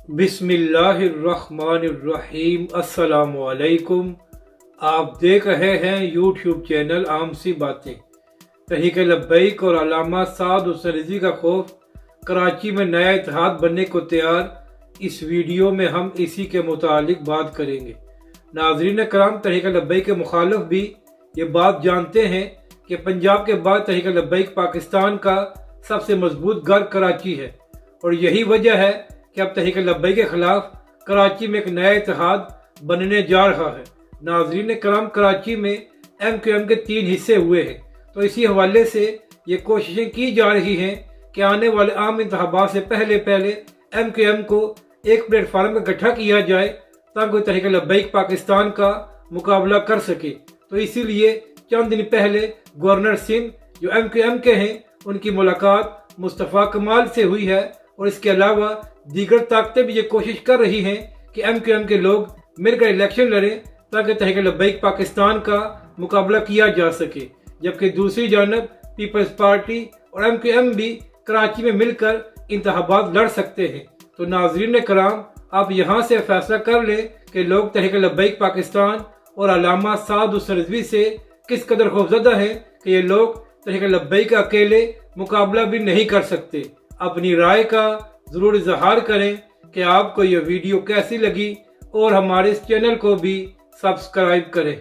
بسم اللہ الرحمن الرحیم۔ السلام علیکم۔ آپ دیکھ رہے ہیں یوٹیوب چینل عام سی باتیں۔ تحریک لبیک اور علامہ سعد حسین رضوی کا خوف، کراچی میں نیا اتحاد بننے کو تیار۔ اس ویڈیو میں ہم اسی کے متعلق بات کریں گے۔ ناظرین کرام، تحریک لبیک کے مخالف بھی یہ بات جانتے ہیں کہ پنجاب کے بعد تحریک لبیک پاکستان کا سب سے مضبوط گھر کراچی ہے، اور یہی وجہ ہے کہ اب تحریک لبیک کے خلاف کراچی میں ایک نیا اتحاد بننے جا رہا ہے۔ ناظرین کرام، کراچی میں MQM کے 3 حصے ہوئے ہیں، تو اسی حوالے سے یہ کوششیں کی جا رہی ہیں کہ آنے والے عام انتخابات سے پہلے MQM کو ایک پلیٹ فارم کا اکٹھا کیا جائے تاکہ تحریک لبیک پاکستان کا مقابلہ کر سکے۔ تو اسی لیے چند دن پہلے گورنر سندھ جو MQM کے ہیں، ان کی ملاقات مصطفیٰ کمال سے ہوئی ہے، اور اس کے علاوہ دیگر طاقتیں بھی یہ کوشش کر رہی ہیں کہ MQM کے لوگ مل کر الیکشن لڑیں تاکہ تحریک لبیک پاکستان کا مقابلہ کیا جا سکے، جبکہ دوسری جانب پیپلز پارٹی اور MQM بھی کراچی میں مل کر انتخابات لڑ سکتے ہیں۔ تو ناظرین کرام، آپ یہاں سے فیصلہ کر لیں کہ لوگ تحریک لبیک پاکستان اور علامہ سعد حسین رضوی سے کس قدر خوفزدہ ہیں کہ یہ لوگ تحریک لبیک کا اکیلے مقابلہ بھی نہیں کر سکتے۔ اپنی رائے کا ضرور اظہار کریں کہ آپ کو یہ ویڈیو کیسی لگی، اور ہمارے اس چینل کو بھی سبسکرائب کریں۔